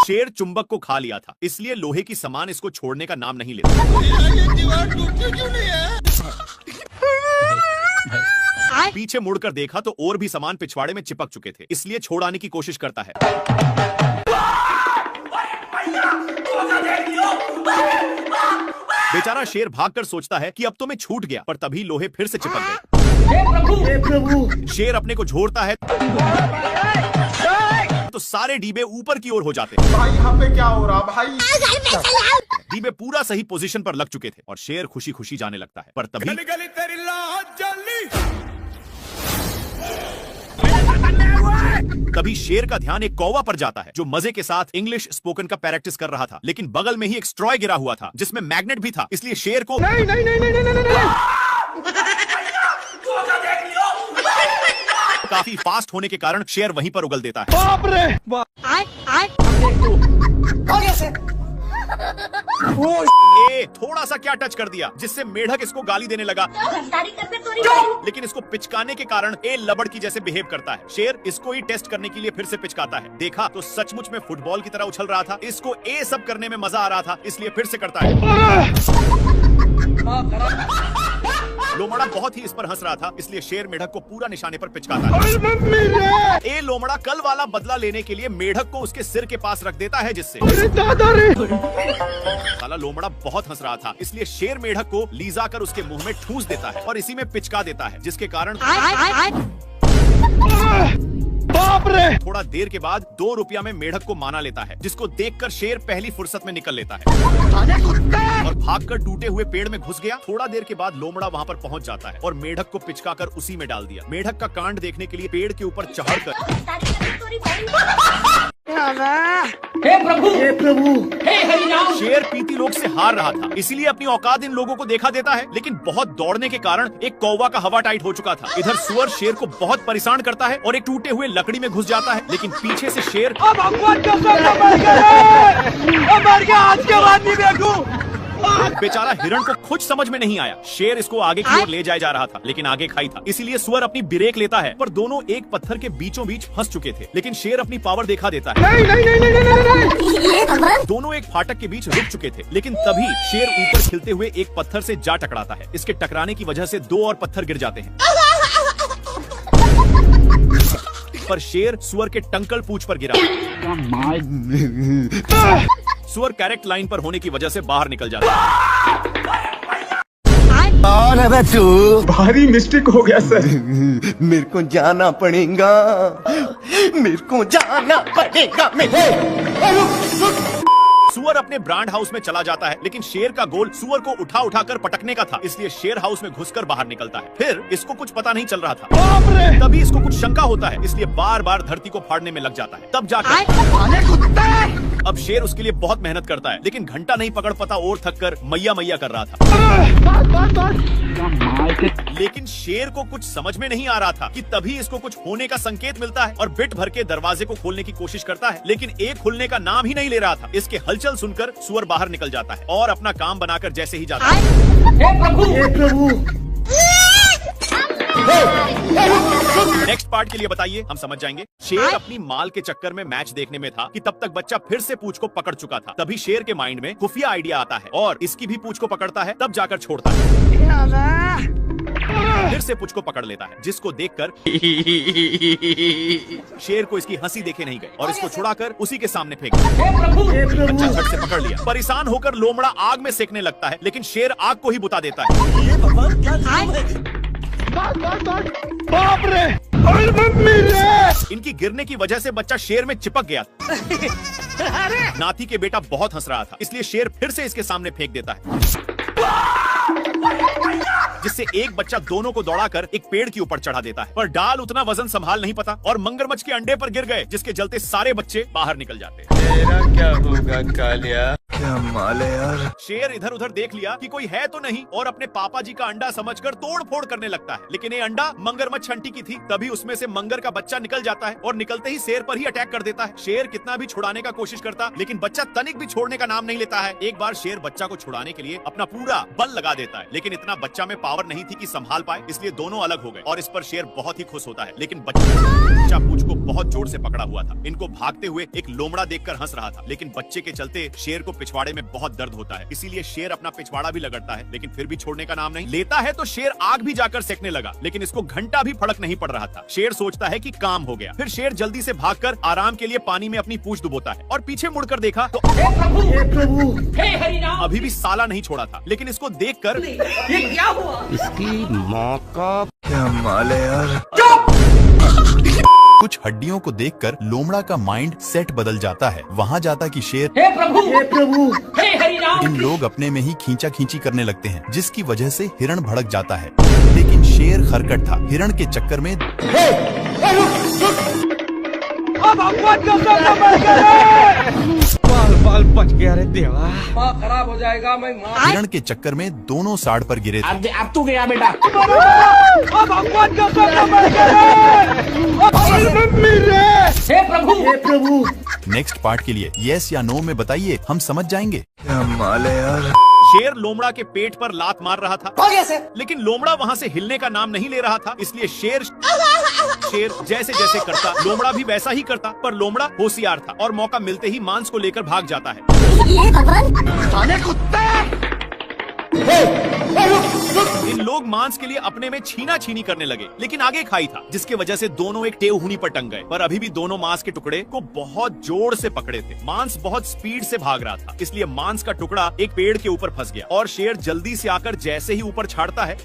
शेर चुंबक को खा लिया था, इसलिए लोहे की सामान इसको छोड़ने का नाम नहीं लेता। ये दीवार टूटती क्यों नहीं है? पीछे मुड़कर देखा तो और भी सामान पिछवाड़े में चिपक चुके थे, इसलिए छोड़ाने की कोशिश करता है। बेचारा शेर भागकर सोचता है कि अब तो मैं छूट गया, पर तभी लोहे फिर से चिपक गए। हे प्रभु! शेर अपने को झोरता है तो सारे डीबे ऊपर की ओर हो जाते हैं। भाई यहाँ पे क्या हो रहा भाई? डीबे पूरा सही पोजीशन पर लग चुके थे और शेर खुशी खुशी जाने लगता है, पर तभी शेर का ध्यान एक कौवा पर जाता है जो मजे के साथ इंग्लिश स्पोकन का प्रैक्टिस कर रहा था, लेकिन बगल में ही एक स्ट्रॉय गिरा हुआ था जिसमें मैग्नेट भी था, इसलिए शेर को काफी फास्ट होने के कारण शेर वहीं पर उगल देता है। बाप रे बाप! थोड़ा सा क्या टच कर दिया जिससे मेढक इसको गाली देने लगा, लेकिन इसको पिचकाने के कारण ए लबड़ की जैसे बिहेव करता है। शेर इसको ही टेस्ट करने के लिए फिर से पिचकाता है। देखा तो सचमुच में फुटबॉल की तरह उछल रहा था। इसको ए सब करने में मजा आ रहा था, इसलिए फिर से करता है। लोमड़ा बहुत ही इस पर हंस रहा था, इसलिए शेर मेढक को पूरा निशाने पर पिचकाता है। ए लोमड़ा कल वाला बदला लेने के लिए मेढक को उसके सिर के पास रख देता है, जिससे साला लोमड़ा बहुत हंस रहा था, इसलिए शेर मेढक को लीजा कर उसके मुंह में ठूस देता है और इसी में पिचका देता है, जिसके कारण बाप रे! थोड़ा देर के बाद 2 रुपया में मेढक को माना लेता है, जिसको देखकर शेर पहली फुर्सत में निकल लेता है और भागकर टूटे हुए पेड़ में घुस गया। थोड़ा देर के बाद लोमड़ा वहां पर पहुंच जाता है और मेढक को पिचकाकर उसी में डाल दिया। मेढक का कांड देखने के लिए पेड़ के ऊपर चढ़कर हे प्रभु! हे प्रभु! हे हरिनाम! शेर पीती लोग से हार रहा था, इसीलिए अपनी औकात इन लोगों को देखा देता है, लेकिन बहुत दौड़ने के कारण एक कौवा का हवा टाइट हो चुका था। इधर सुअर शेर को बहुत परेशान करता है और एक टूटे हुए लकड़ी में घुस जाता है, लेकिन पीछे से शेर आज के बाद नहीं देखूं। बेचारा हिरण को कुछ समझ में नहीं आया। शेर इसको आगे की ओर ले जाया जा रहा था, लेकिन आगे खाई था, इसीलिए सुअर अपनी ब्रेक लेता है, पर दोनों एक पत्थर के बीचों बीच फंस चुके थे, लेकिन शेर अपनी पावर दिखा देता है। नहीं। दोनों एक फाटक के बीच रुक चुके थे, लेकिन तभी शेर ऊपर खिलते हुए एक पत्थर से जा टकराता है। इसके टकराने की वजह से 2 और पत्थर गिर जाते हैं, पर शेर सुअर के टंकल पूंछ पर गिरा। सुअर करेक्ट लाइन पर होने की वजह से बाहर निकल जाता है। कौन है बे तू? भारी मिस्टेक हो गया सर। मेरे को जाना पड़ेगा, मेरे को जाना पड़ेगा। सुअर अपने ब्रांड हाउस में चला जाता है, लेकिन शेर का गोल सुअर को उठा उठाकर पटकने का था, इसलिए शेर हाउस में घुसकर बाहर निकलता है। फिर इसको कुछ पता नहीं चल रहा था, बाप रे! तभी इसको कुछ शंका होता है, इसलिए बार बार धरती को फाड़ने में लग जाता है। तब जाकर अब शेर उसके लिए बहुत मेहनत करता है, लेकिन घंटा नहीं पकड़ पाता और थक कर मैया मैया कर रहा था। लेकिन शेर को कुछ समझ में नहीं आ रहा था कि तभी इसको कुछ होने का संकेत मिलता है और बिट भर के दरवाजे को खोलने की कोशिश करता है, लेकिन एक खुलने का नाम ही नहीं ले रहा था। इसके हलचल सुनकर सुअर बाहर निकल जाता है और अपना काम बनाकर जैसे ही जाता है, हे प्रभु! हे प्रभु! नेक्स्ट पार्ट के लिए बताइए, हम समझ जाएंगे। शेर अपनी माल के चक्कर में मैच देखने में था कि तब तक बच्चा फिर से पूंछ को पकड़ चुका था। तभी शेर के माइंड में खुफिया आइडिया आता है और इसकी भी पूंछ को पकड़ता है, तब जाकर छोड़ता है। फिर से पूंछ को पकड़ लेता है, जिसको देखकर शेर को इसकी हंसी देखे नहीं गई और इसको छुड़ाकर उसी के सामने फेंक दिया। बच्चा झट से पकड़ लिया। परेशान होकर लोमड़ा आग में सेकने लगता है, लेकिन शेर आग को ही बुता देता है। बाप रे! इनकी गिरने की वजह से बच्चा शेर में चिपक गया। नाती के बेटा बहुत हंस रहा था, इसलिए शेर फिर से इसके सामने फेंक देता है, जिससे एक बच्चा दोनों को दौड़ाकर एक पेड़ के ऊपर चढ़ा देता है, पर डाल उतना वजन संभाल नहीं पाता और मगरमच्छ के अंडे पर गिर गए, जिसके चलते सारे बच्चे बाहर निकल जाते हैं। तेरा क्या होगा कालिया? क्या माल है यार। शेर इधर उधर देख लिया कि कोई है तो नहीं और अपने पापा जी का अंडा समझकर तोड़ फोड़ करने लगता है, लेकिन ये अंडा मगरमच्छ आंटी की थी। तभी उसमें से मगर का बच्चा निकल जाता है और निकलते ही शेर पर ही अटैक कर देता है। शेर कितना भी छुड़ाने का कोशिश करता, लेकिन बच्चा तनिक भी छोड़ने का नाम नहीं लेता है। एक बार शेर बच्चा को छुड़ाने के लिए अपना पूरा बल लगा देता है, लेकिन इतना बच्चा में पावर नहीं थी कि संभाल पाए, इसलिए दोनों अलग हो गए। और इस पर शेर बहुत ही खुश होता है, लेकिन बच्चा पूंछ को बहुत जोर से पकड़ा हुआ था। इनको भागते हुए एक लोमड़ा देखकर हंस रहा था, लेकिन बच्चे के चलते शेर को पिछवाड़े में बहुत दर्द होता है। इसीलिए शेर अपना पिछवाड़ा भी लगड़ता है, लेकिन फिर भी छोड़ने का नाम नहीं लेता है। तो शेर आग भी जाकर सेकने लगा, लेकिन इसको घंटा भी फर्क नहीं पड़ रहा था। शेर सोचता है कि काम हो गया। फिर शेर जल्दी से भागकर आराम के लिए पानी में अपनी पूंछ डुबोता है और पीछे मुड़कर देखा तो हे प्रभु, हे हरिनाम। अभी भी साला नहीं छोड़ा था, लेकिन इसको देखकर ये क्या हुआ? इसकी माँ का क्या माल है यार। कुछ हड्डियों को देखकर लोमड़ा का माइंड सेट बदल जाता है। वहाँ जाता कि शेर, हे प्रभु, हे हरिनाम। इन लोग अपने में ही खींचा खींची करने लगते हैं, जिसकी वजह से हिरण भड़क जाता है। लेकिन शेर खरकट था, हिरण के चक्कर में बाल बच गया रे देवा। माँ खराब हो जाएगा, मैं माँ। हिरण के चक्कर में दोनों साड़ पर गिरे थे। अब तू गया बेटा। हे प्रभु, हे प्रभु। नेक्स्ट पार्ट के लिए यस या नो में बताइए, हम समझ जाएंगे। क्या माल है यार। शेर लोमड़ा के पेट पर लात मार रहा था, लेकिन लोमड़ा वहाँ से हिलने का नाम नहीं ले रहा था। इसलिए शेर जैसे जैसे करता, लोमड़ा भी वैसा ही करता। पर लोमड़ा होशियार था और मौका मिलते ही मांस को लेकर भाग जाता है। इन लोग मांस के लिए अपने में छीना छीनी करने लगे, लेकिन आगे खाई था, जिसकी वजह से दोनों एक टेहुनी पर टंग गए। पर अभी भी दोनों मांस के टुकड़े को बहुत जोर से पकड़े थे। मांस बहुत स्पीड से भाग रहा था, इसलिए मांस का टुकड़ा एक पेड़ के ऊपर फंस गया और शेर जल्दी से आकर जैसे ही ऊपर छाड़ता है,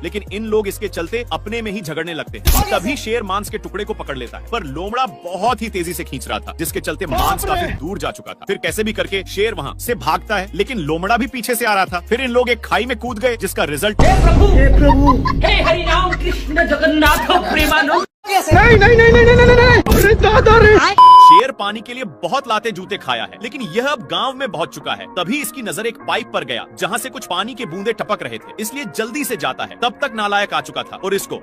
लेकिन इन लोग इसके चलते अपने में ही झगड़ने लगते हैं। तभी शेर मांस के टुकड़े को पकड़ लेता है, पर लोमड़ा बहुत ही तेजी से खींच रहा था, जिसके चलते मांस काफी दूर जा चुका था। फिर कैसे भी करके शेर वहाँ से भागता है, लेकिन लोमड़ा भी पीछे से आ रहा था। फिर इन लोग एक खाई में कूद गए, जिसका रिजल्ट हे प्रभु, हे हरिनाम कृष्ण जगन्नाथ प्रेमानंद। शेर पानी के लिए बहुत लाते जूते खाया है, लेकिन यह अब गांव में पहुंच चुका है। तभी इसकी नजर एक पाइप पर गया, जहां से कुछ पानी के बूंदे टपक रहे थे, इसलिए जल्दी से जाता है। तब तक नालायक आ चुका था और इसको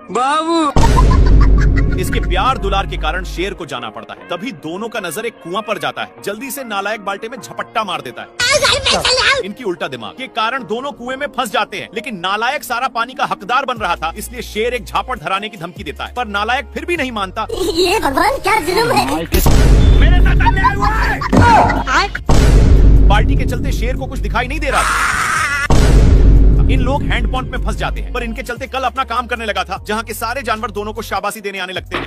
इसके प्यार दुलार के कारण शेर को जाना पड़ता है। तभी दोनों का नजर एक कुआं पर जाता है। जल्दी से नालायक बाल्टे में झपट्टा मार देता है। इनकी उल्टा दिमाग के कारण दोनों कुएं में फंस जाते हैं, लेकिन नालायक सारा पानी का हकदार बन रहा था, इसलिए शेर एक झापड़ धराने की धमकी देता है। पर नालायक फिर भी नहीं मानता। ये भगवान क्या जुल्म है। मेरे साथ अन्याय हुआ है। बाल्टी के चलते शेर को कुछ दिखाई नहीं दे रहा था। इन लोग हैंड पंप में फंस जाते हैं, पर इनके चलते कल अपना काम करने लगा था, जहाँ के सारे जानवर दोनों को शाबाशी देने आने लगते हैं।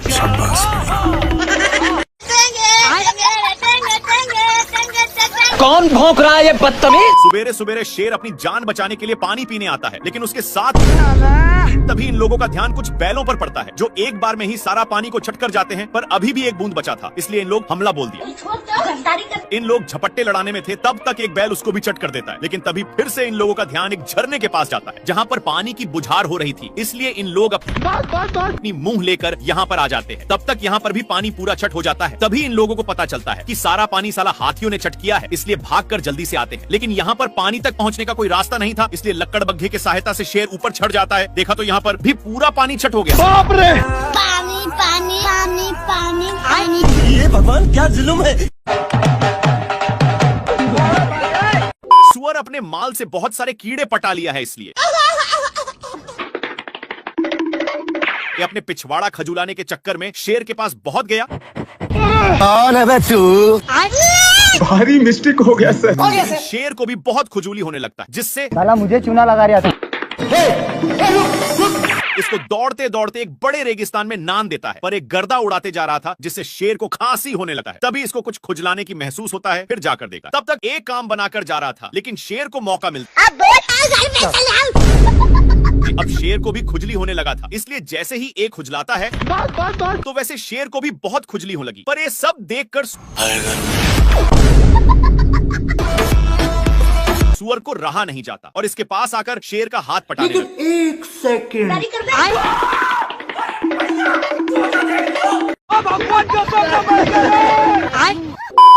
कौन भौंक रहा है ये बदतमीज? सुबेरे सुबेरे शेर अपनी जान बचाने के लिए पानी पीने आता है, लेकिन उसके साथ तभी इन लोगों का ध्यान कुछ बैलों पर पड़ता है, जो एक बार में ही सारा पानी को छटकर जाते हैं। पर अभी भी एक बूंद बचा था, इसलिए इन लोग हमला बोल दिया। इन लोग झपट्टे लड़ाने में थे, तब तक एक बैल उसको भी चट कर देता है, लेकिन तभी फिर से इन लोगों का ध्यान एक झरने के पास जाता है, जहाँ पर पानी की बुझार हो रही थी। इसलिए इन लोग अपनी मुंह लेकर यहाँ पर आ जाते हैं। तब तक यहाँ पर भी पानी पूरा चट हो जाता है। तभी इन लोगों को पता चलता है कि सारा पानी साला हाथियों ने चट किया है, इसलिए भागकर जल्दी से आते हैं। लेकिन यहाँ पर पानी तक पहुँचने का कोई रास्ता नहीं था, इसलिए लक्कड़ बग्घे की सहायता से शेर ऊपर चढ़ जाता है। देखा तो यहाँ पर भी पूरा पानी छट हो गया। बाप रे! पानी पानी पानी पानी पानी। ये भगवान क्या जुल्म है। सुअर अपने माल से बहुत सारे कीड़े पटा लिया है, इसलिए ये अपने पिछवाड़ा खजुलाने के चक्कर में शेर के पास बहुत गया। कौन है बे तू? भारी मिस्टेक हो गया सर। शेर को भी बहुत खुजूली होने लगता है, जिससे साला मुझे चूना लगा रहा था। इसको दौड़ते दौड़ते एक बड़े रेगिस्तान में नान देता है, पर एक गर्दा उड़ाते जा रहा था, जिससे शेर को खांसी होने लगा है। तभी इसको कुछ खुजलाने की महसूस होता है, फिर जाकर देखा। तब तक एक काम बनाकर जा रहा था, लेकिन शेर को मौका मिलता। अब शेर को भी खुजली होने लगा था, इसलिए जैसे ही एक खुजलाता है तो वैसे शेर को भी बहुत खुजली होने लगी। पर ये सब देखकर सुअर को रहा नहीं जाता और इसके पास आकर शेर का हाथ पटाने लगा। एक सेकंड।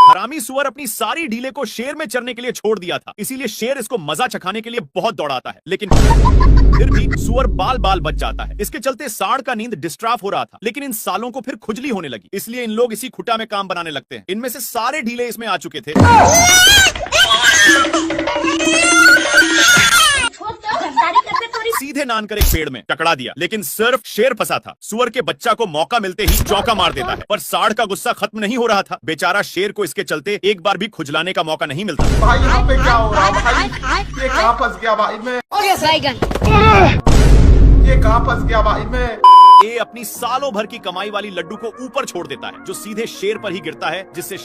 हरामी सुअर अपनी सारी ढीले को शेर में चरने के लिए छोड़ दिया था, इसीलिए शेर इसको मजा चखाने के लिए बहुत दौड़ाता है, लेकिन फिर भी सुअर बाल बाल बच जाता है। इसके चलते सांड का नींद डिस्ट्राफ हो रहा था, लेकिन इन सालों को फिर खुजली होने लगी, इसलिए इन लोग इसी खुटा में काम बनाने लगते हैं। इनमें से सारे ढीले इसमें आ चुके थे। सीधे नान कर एक पेड़ में टकरा दिया, लेकिन सिर्फ शेर फंसा था। सुअर के बच्चा को मौका मिलते ही चौका मार देता है, पर सांड का गुस्सा खत्म नहीं हो रहा था। बेचारा शेर को इसके चलते एक बार भी खुजलाने का मौका नहीं मिलता। भाई यहाँ पे क्या हो रहा है भाई? ये कहाँ फंस गया भाई मैं? ये कहाँ फंस गया भाई मैं? ये अपनी सालों भर की कमाई वाली लड्डू को ऊपर छोड़ देता है, जो सीधे शेर पर ही गिरता है, जिससे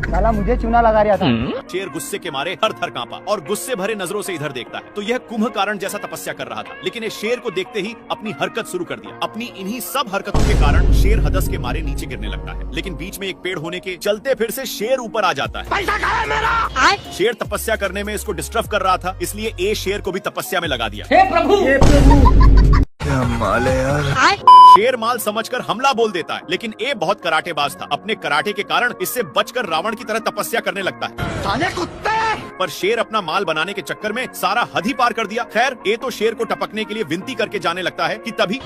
साला मुझे चूना लगा रहा था। शेर गुस्से के मारे हर थर कांपा और गुस्से भरे नजरों से इधर देखता है। तो यह कुंभकर्ण जैसा तपस्या कर रहा था, लेकिन ये शेर को देखते ही अपनी हरकत शुरू कर दिया। अपनी इन्हीं सब हरकतों के कारण शेर हदस के मारे नीचे गिरने लगता है, लेकिन बीच में एक पेड़ होने के चलते फिर से शेर ऊपर आ जाता है। पैसा कहाँ है मेरा? शेर तपस्या करने में इसको डिस्टर्ब कर रहा था, इसलिए ए शेर को भी तपस्या में लगा दिया। हे प्रभु क्या माल है यार। शेर माल समझकर हमला बोल देता है, लेकिन ए बहुत कराटेबाज था। अपने कराटे के कारण इससे बचकर रावण की तरह तपस्या करने लगता है। साले कुत्ते! पर शेर अपना माल बनाने के चक्कर में सारा हद ही पार कर दिया। खैर ए तो शेर को टपकने के लिए विनती करके जाने लगता है कि तभी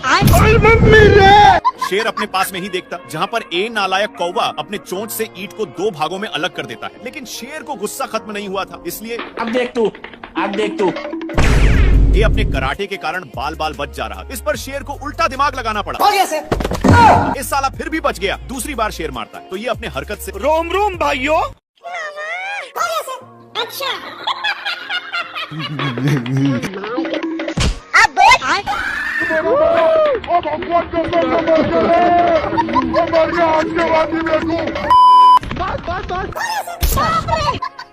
शेर अपने पास में ही देखता, जहाँ पर ए नालायक कौवा अपने चोंच से ईंट को 2 भागों में अलग कर देता है। लेकिन शेर को गुस्सा खत्म नहीं हुआ था, इसलिए अब देख तू ये अपने कराटे के कारण बाल बाल बच जा रहा। इस पर शेर को उल्टा दिमाग लगाना पड़ा। इस साला फिर भी बच गया। दूसरी बार शेर मारता है, तो ये अपने हरकत से रोम रोम भाइयों। अच्छा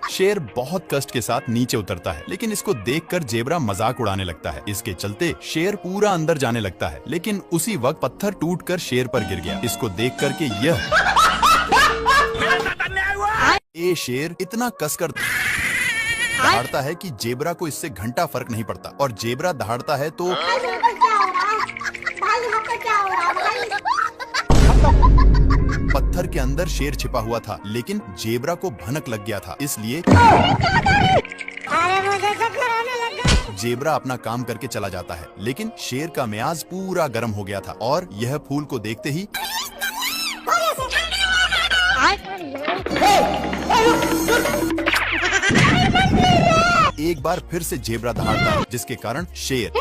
शेर बहुत कष्ट के साथ नीचे उतरता है, लेकिन इसको देखकर जेबरा मजाक उड़ाने लगता है। इसके चलते शेर पूरा अंदर जाने लगता है, लेकिन उसी वक्त पत्थर टूटकर शेर पर गिर गया। इसको देख करके यह शेर इतना कसकर दहाड़ता है कि जेबरा को इससे घंटा फर्क नहीं पड़ता, और जेबरा दहाड़ता है तो पत्थर के अंदर शेर छिपा हुआ था, लेकिन जेबरा को भनक लग गया था, इसलिए जेबरा अपना काम करके चला जाता है। लेकिन शेर का मियाज पूरा गर्म हो गया था, और यह फूल को देखते ही एक बार फिर से जेबरा दहाड़ता है, जिसके कारण शेर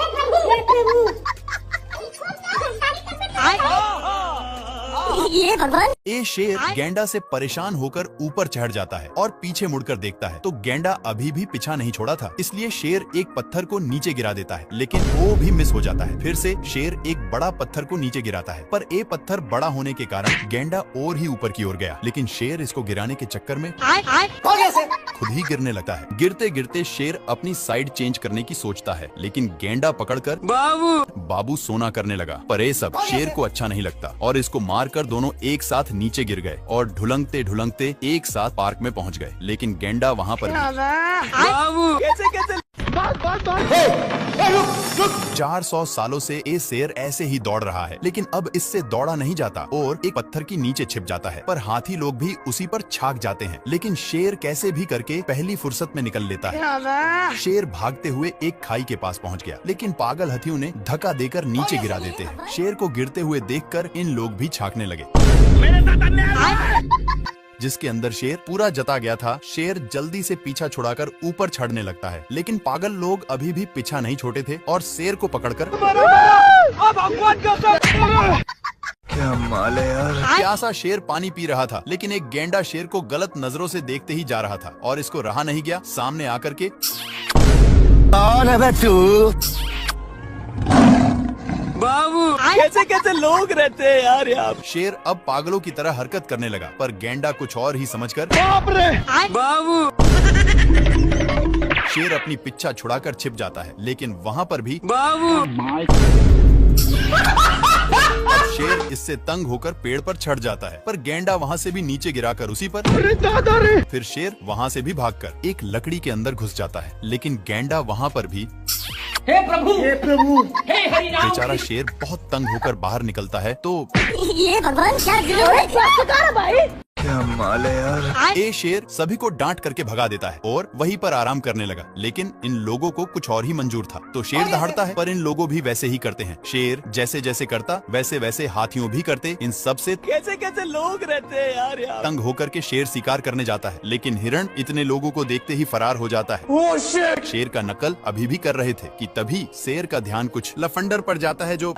ये भगवान। ए शेर गेंडा से परेशान होकर ऊपर चढ़ जाता है और पीछे मुड़कर देखता है, तो गेंडा अभी भी पीछा नहीं छोड़ा था, इसलिए शेर एक पत्थर को नीचे गिरा देता है, लेकिन वो भी मिस हो जाता है। फिर से शेर एक बड़ा पत्थर को नीचे गिराता है, पर ए पत्थर बड़ा होने के कारण गेंडा और ही ऊपर की ओर गया, लेकिन शेर इसको गिराने के चक्कर में खुद ही गिरने लगता है। गिरते गिरते शेर अपनी साइड चेंज करने की सोचता है, लेकिन गेंडा पकड़कर बाबू सोना करने लगा। पर ये सब शेर को अच्छा नहीं लगता, और इसको मारकर दोनों एक साथ नीचे गिर गए और ढुलंगते ढुलंगते एक साथ पार्क में पहुंच गए। लेकिन गेंडा वहां पर 400 सालों से ये शेर ऐसे ही दौड़ रहा है, लेकिन अब इससे दौड़ा नहीं जाता और एक पत्थर की नीचे छिप जाता है। पर हाथी लोग भी उसी पर छाक जाते हैं, लेकिन शेर कैसे भी करके पहली फुर्सत में निकल लेता है। शेर भागते हुए एक खाई के पास पहुंच गया, लेकिन पागल हाथियों ने धक्का देकर नीचे गिरा देते हैं। शेर को गिरते हुए देखकर इन लोग भी छाकने लगे, जिसके अंदर शेर पूरा जता गया था। शेर जल्दी से पीछा छुड़ाकर ऊपर चढ़ने लगता है, लेकिन पागल लोग अभी भी पीछा नहीं छोड़े थे और शेर को पकड़कर क्या माल है यार। प्यासा शेर पानी पी रहा था, लेकिन एक गेंडा शेर को गलत नजरों से देखते ही जा रहा था और इसको रहा नहीं गया। सामने आकर के कौन है बे तू? कैसे कैसे लोग रहते हैं यार यहाँ। शेर अब पागलों की तरह हरकत करने लगा, पर गेंडा कुछ और ही समझकर शेर अपनी पिच्छा छुड़ाकर छिप जाता है, लेकिन वहाँ पर भी अब शेर इससे तंग होकर पेड़ पर चढ़ जाता है, पर गेंडा वहाँ से भी नीचे गिराकर उसी पर फिर शेर वहाँ से भी भागकर एक लकड़ी के अंदर घुस जाता है, लेकिन गेंडा वहाँ पर भी हे प्रभु हे हरि नाम। बेचारा शेर बहुत तंग होकर बाहर निकलता है, तो ये भगवान क्या जुल्म है? क्या माल है यार। ए शेर सभी को डांट करके भगा देता है और वहीं पर आराम करने लगा, लेकिन इन लोगों को कुछ और ही मंजूर था। तो शेर दहाड़ता है, पर इन लोगों भी वैसे ही करते हैं। शेर जैसे जैसे करता वैसे वैसे हाथियों भी करते। इन सब से कैसे कैसे लोग रहते हैं यार यहाँ। तंग होकर के शेर शिकार करने जाता है, लेकिन हिरण इतने लोगों को देखते ही फरार हो जाता है। शेर का नकल अभी भी कर रहे थे कि तभी शेर का ध्यान कुछ लफंडर पर जाता है जो